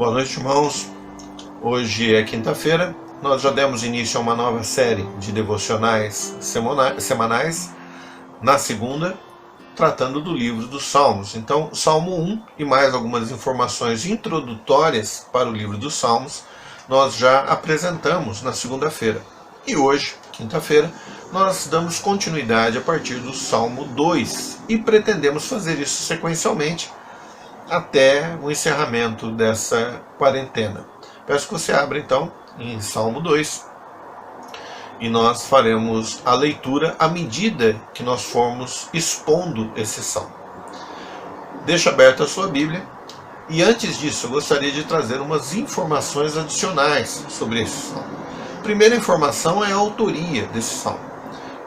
Boa noite, irmãos. Hoje é quinta-feira. Nós já demos início a uma nova série de devocionais semanais, na segunda, tratando do livro dos Salmos. Então, Salmo 1 e mais algumas informações introdutórias para o livro dos Salmos, nós já apresentamos na segunda-feira. E hoje, quinta-feira, nós damos continuidade a partir do Salmo 2 e pretendemos fazer isso sequencialmente até o encerramento dessa quarentena. Peço que você abra então em Salmo 2 e nós faremos a leitura à medida que nós formos expondo esse salmo. Deixa aberta a sua Bíblia e antes disso eu gostaria de trazer umas informações adicionais sobre esse salmo. A primeira informação é a autoria desse salmo.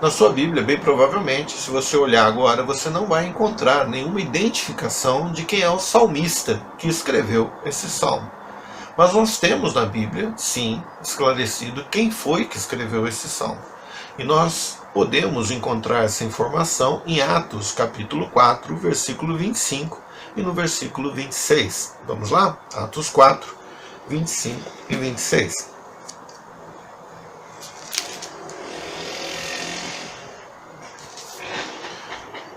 Na sua Bíblia, bem provavelmente, se você olhar agora, você não vai encontrar nenhuma identificação de quem é o salmista que escreveu esse salmo. Mas nós temos na Bíblia, sim, esclarecido quem foi que escreveu esse salmo. E nós podemos encontrar essa informação em Atos, capítulo 4, versículo 25 e no versículo 26. Vamos lá? Atos 4, 25 e 26.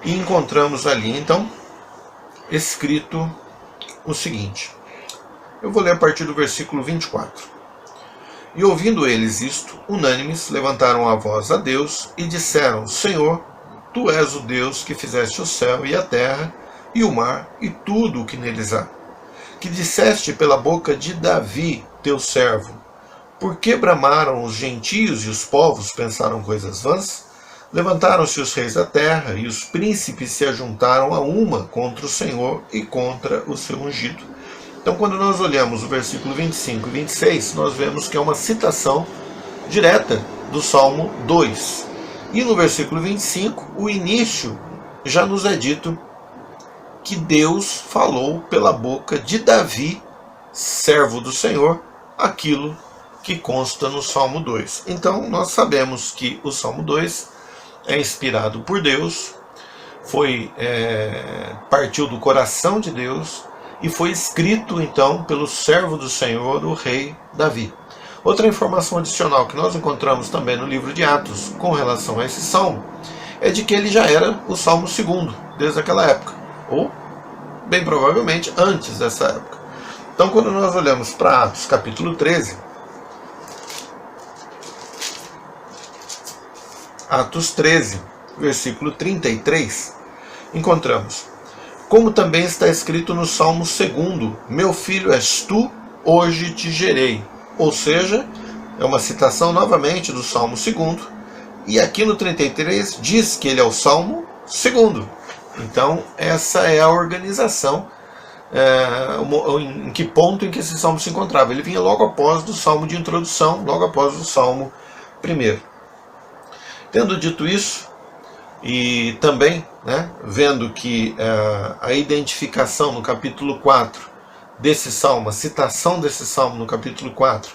E encontramos ali, então, escrito o seguinte. Eu vou ler a partir do versículo 24. E ouvindo eles isto, unânimes, levantaram a voz a Deus e disseram: Senhor, Tu és o Deus que fizeste o céu e a terra, e o mar, e tudo o que neles há. Que disseste pela boca de Davi, teu servo: Por que bramaram os gentios e os povos pensaram coisas vãs? Levantaram-se os reis da terra, e os príncipes se ajuntaram a uma contra o Senhor e contra o seu ungido. Então, quando nós olhamos o versículo 25 e 26, nós vemos que é uma citação direta do Salmo 2. E no versículo 25, o início já nos é dito que Deus falou pela boca de Davi, servo do Senhor, aquilo que consta no Salmo 2. Então, nós sabemos que o Salmo 2 é inspirado por Deus, partiu do coração de Deus e foi escrito então pelo servo do Senhor, o rei Davi. Outra informação adicional que nós encontramos também no livro de Atos com relação a esse salmo é de que ele já era o Salmo 2 desde aquela época, ou bem provavelmente antes dessa época. Então, quando nós olhamos para Atos capítulo 13, Atos 13, versículo 33, encontramos: Como também está escrito no Salmo 2, Meu filho és tu, hoje te gerei. Ou seja, é uma citação novamente do Salmo 2, e aqui no 33 diz que ele é o Salmo 2. Então, essa é a organização, em que ponto em que esse salmo se encontrava. Ele vinha logo após do salmo de introdução, logo após o Salmo 1. Tendo dito isso, e também vendo que a identificação no capítulo 4 desse salmo, a citação desse salmo no capítulo 4,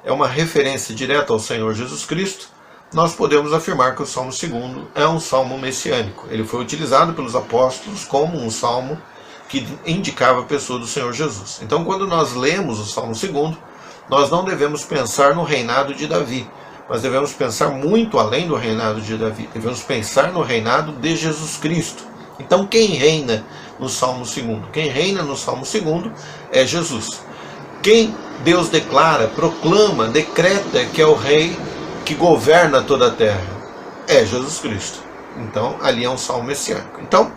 é uma referência direta ao Senhor Jesus Cristo, nós podemos afirmar que o Salmo 2 é um salmo messiânico. Ele foi utilizado pelos apóstolos como um salmo que indicava a pessoa do Senhor Jesus. Então, quando nós lemos o Salmo 2, nós não devemos pensar no reinado de Davi, mas devemos pensar muito além do reinado de Davi. Devemos pensar no reinado de Jesus Cristo. Então, quem reina no Salmo 2? Quem reina no Salmo 2 é Jesus. Quem Deus declara, proclama, decreta que é o rei que governa toda a terra é Jesus Cristo. Então, ali é um salmo messiânico. Então,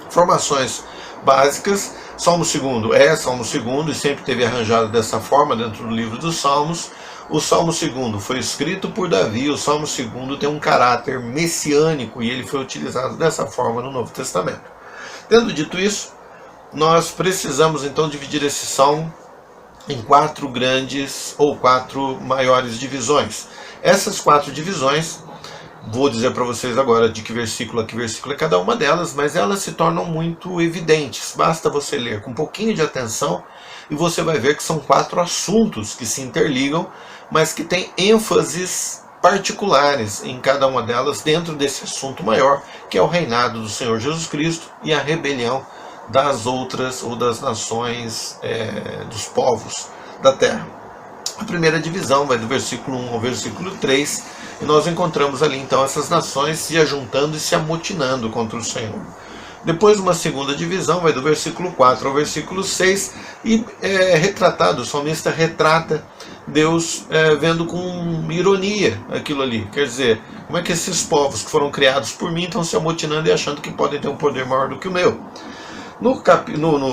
informações básicas: Salmo 2 é Salmo 2 e sempre teve arranjado dessa forma dentro do livro dos Salmos. O Salmo 2 foi escrito por Davi, o Salmo 2 tem um caráter messiânico e ele foi utilizado dessa forma no Novo Testamento. Tendo dito isso, nós precisamos então dividir esse salmo em 4 grandes ou 4 maiores divisões. Essas 4 divisões, vou dizer para vocês agora de que versículo é cada uma delas, mas elas se tornam muito evidentes. Basta você ler com um pouquinho de atenção e você vai ver que são 4 assuntos que se interligam, mas que têm ênfases particulares em cada uma delas dentro desse assunto maior, que é o reinado do Senhor Jesus Cristo e a rebelião das outras ou das nações, dos povos da terra. A primeira divisão vai do versículo 1 ao versículo 3, e nós encontramos ali então essas nações se ajuntando e se amotinando contra o Senhor. Depois uma segunda divisão vai do versículo 4 ao versículo 6, e é retratado, o salmista retrata Deus vendo com ironia aquilo ali. Quer dizer, como é que esses povos que foram criados por mim estão se amotinando e achando que podem ter um poder maior do que o meu?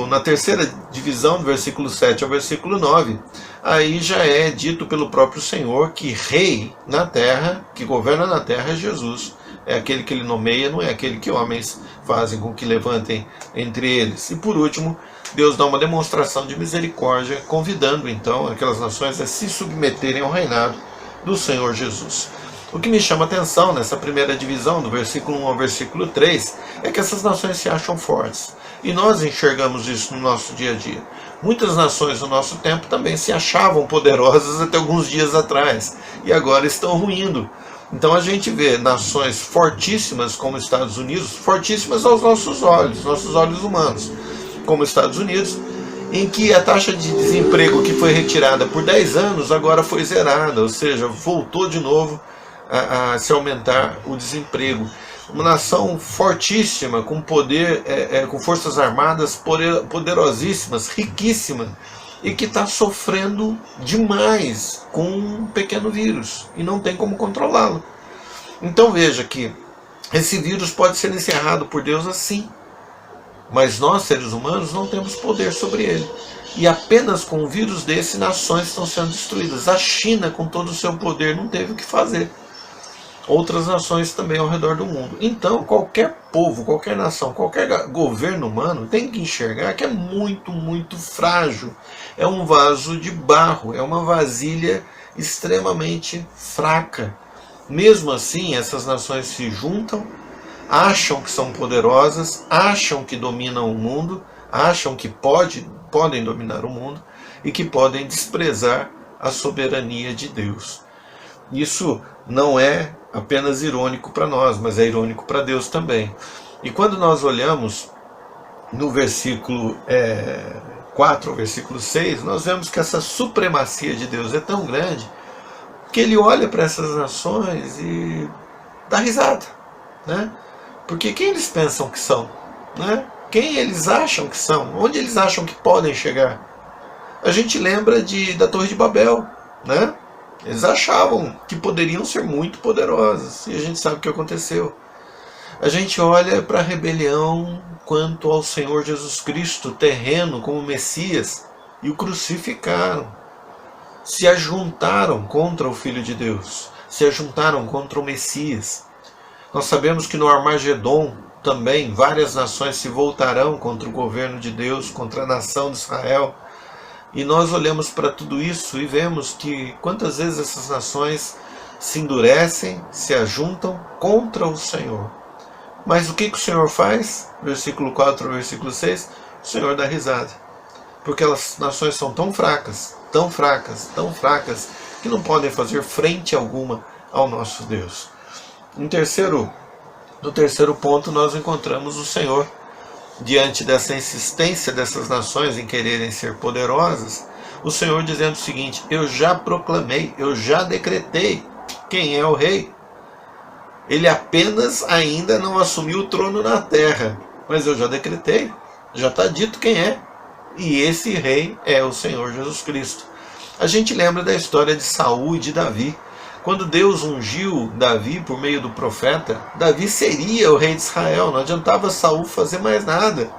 Na terceira divisão, do versículo 7 ao versículo 9, aí já é dito pelo próprio Senhor que rei na terra, que governa na terra, é Jesus. É aquele que ele nomeia, não é aquele que homens fazem com que levantem entre eles. E por último, Deus dá uma demonstração de misericórdia, convidando então aquelas nações a se submeterem ao reinado do Senhor Jesus. O que me chama a atenção nessa primeira divisão, do versículo 1 ao versículo 3, é que essas nações se acham fortes. E nós enxergamos isso no nosso dia a dia. Muitas nações no nosso tempo também se achavam poderosas até alguns dias atrás, e agora estão ruindo. Então a gente vê nações fortíssimas como os Estados Unidos, fortíssimas aos nossos olhos humanos, como os Estados Unidos, em que a taxa de desemprego que foi retirada por 10 anos agora foi zerada, ou seja, voltou de novo a se aumentar o desemprego. Uma nação fortíssima, com poder, com forças armadas poderosíssimas, riquíssima, e que está sofrendo demais com um pequeno vírus e não tem como controlá-lo. Então veja que esse vírus pode ser encerrado por Deus assim, mas nós, seres humanos, não temos poder sobre ele. E apenas com um vírus desse, nações estão sendo destruídas. A China, com todo o seu poder, não teve o que fazer. Outras nações também ao redor do mundo. Então, qualquer povo, qualquer nação, qualquer governo humano tem que enxergar que é muito, muito frágil. É um vaso de barro, é uma vasilha extremamente fraca. Mesmo assim, essas nações se juntam, acham que são poderosas, acham que dominam o mundo, acham que podem dominar o mundo e que podem desprezar a soberania de Deus. Isso não é apenas irônico para nós, mas é irônico para Deus também. E quando nós olhamos no versículo 4 ao versículo 6, nós vemos que essa supremacia de Deus é tão grande que ele olha para essas nações e dá risada, né? Porque quem eles pensam que são? Né? Quem eles acham que são? Onde eles acham que podem chegar? A gente lembra da Torre de Babel, né? Eles achavam que poderiam ser muito poderosos, e a gente sabe o que aconteceu. A gente olha para a rebelião quanto ao Senhor Jesus Cristo, terreno como Messias, e o crucificaram. Se ajuntaram contra o Filho de Deus, se ajuntaram contra o Messias. Nós sabemos que no Armagedon também várias nações se voltarão contra o governo de Deus, contra a nação de Israel. E nós olhamos para tudo isso e vemos que quantas vezes essas nações se endurecem, se ajuntam contra o Senhor. Mas o que o Senhor faz? Versículo 4 ao versículo 6, o Senhor dá risada. Porque as nações são tão fracas, tão fracas, tão fracas, que não podem fazer frente alguma ao nosso Deus. No terceiro ponto, nós encontramos o Senhor, diante dessa insistência dessas nações em quererem ser poderosas, o Senhor dizendo o seguinte: eu já proclamei, eu já decretei quem é o rei. Ele apenas ainda não assumiu o trono na terra, mas eu já decretei, já está dito quem é. E esse rei é o Senhor Jesus Cristo. A gente lembra da história de Saul e de Davi. Quando Deus ungiu Davi por meio do profeta, Davi seria o rei de Israel. Não adiantava Saul fazer mais nada.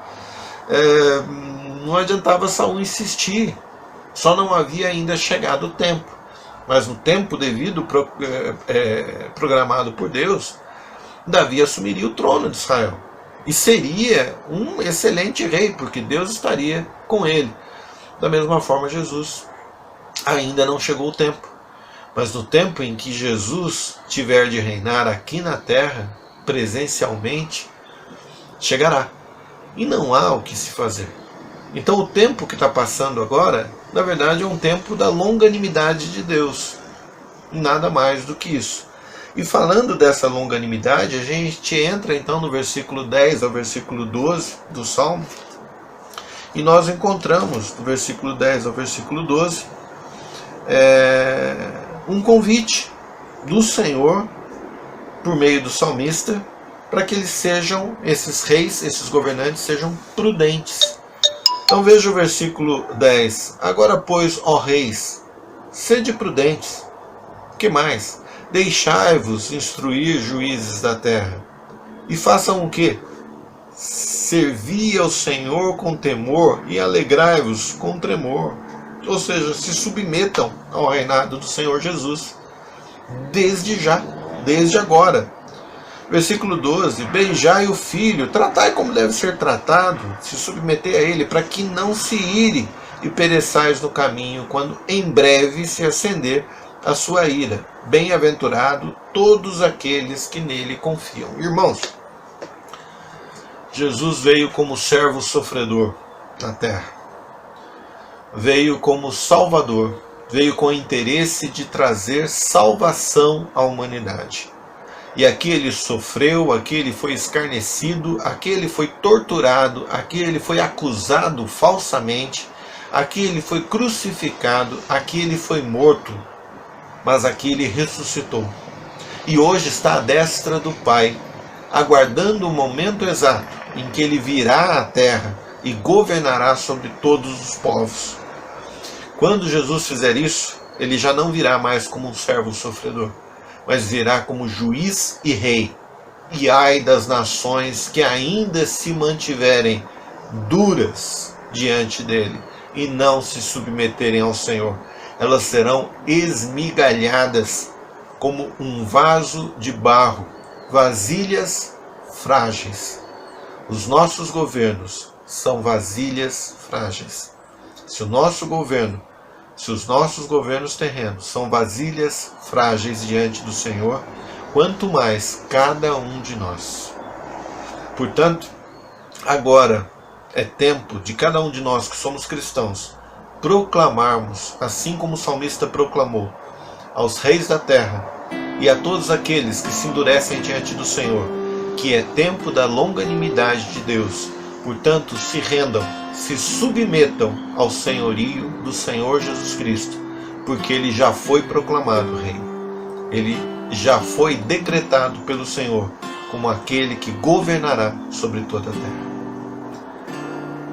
Não adiantava Saul insistir. Só não havia ainda chegado o tempo. Mas no tempo devido, programado por Deus, Davi assumiria o trono de Israel. E seria um excelente rei, porque Deus estaria com ele. Da mesma forma, Jesus ainda não chegou o tempo. Mas no tempo em que Jesus tiver de reinar aqui na terra, presencialmente, chegará. E não há o que se fazer. Então o tempo que está passando agora, na verdade é um tempo da longanimidade de Deus. Nada mais do que isso. E falando dessa longanimidade, a gente entra então no versículo 10 ao versículo 12 do Salmo, E nós encontramos, do versículo 10 ao versículo 12, um convite do Senhor, por meio do salmista, para que eles sejam, esses reis, esses governantes, sejam prudentes. Então veja o versículo 10. Agora, pois, ó reis, sede prudentes. O que mais? Deixai-vos instruir, juízes da terra. E façam o quê? Servi ao Senhor com temor e alegrai-vos com tremor. Ou seja, se submetam ao reinado do Senhor Jesus. Desde já, desde agora. Versículo 12. Beijai o filho, tratai como deve ser tratado, se submeter a ele, para que não se ire e pereçais no caminho, quando em breve se acender a sua ira. Bem-aventurado todos aqueles que nele confiam. Irmãos, Jesus veio como servo sofredor na terra. Veio como Salvador. Veio com o interesse de trazer salvação à humanidade. E aqui ele sofreu, aqui ele foi escarnecido, aqui ele foi torturado, aqui ele foi acusado falsamente, aqui ele foi crucificado, aqui ele foi morto, mas aqui ele ressuscitou. E hoje está à destra do Pai, aguardando o momento exato em que ele virá à terra e governará sobre todos os povos. Quando Jesus fizer isso, ele já não virá mais como um servo sofredor, mas virá como juiz e rei. E ai das nações que ainda se mantiverem duras diante dele e não se submeterem ao Senhor. Elas serão esmigalhadas como um vaso de barro, vasilhas frágeis. Os nossos governos são vasilhas frágeis. Se os nossos governos terrenos são vasilhas frágeis diante do Senhor, quanto mais cada um de nós. Portanto, agora é tempo de cada um de nós que somos cristãos proclamarmos, assim como o salmista proclamou, aos reis da terra e a todos aqueles que se endurecem diante do Senhor, que é tempo da longanimidade de Deus. Portanto, se rendam, se submetam ao senhorio do Senhor Jesus Cristo, porque ele já foi proclamado rei. Ele já foi decretado pelo Senhor como aquele que governará sobre toda a terra.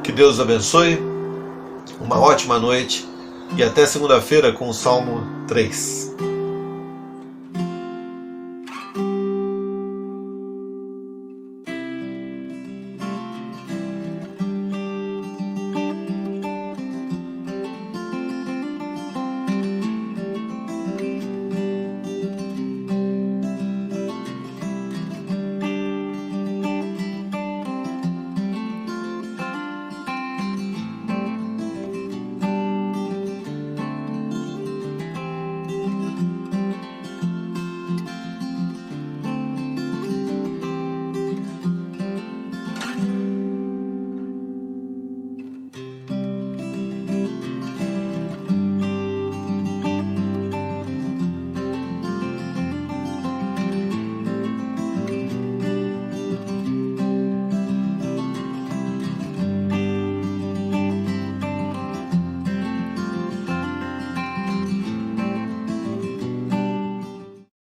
Que Deus abençoe, uma ótima noite e até segunda-feira com o Salmo 3.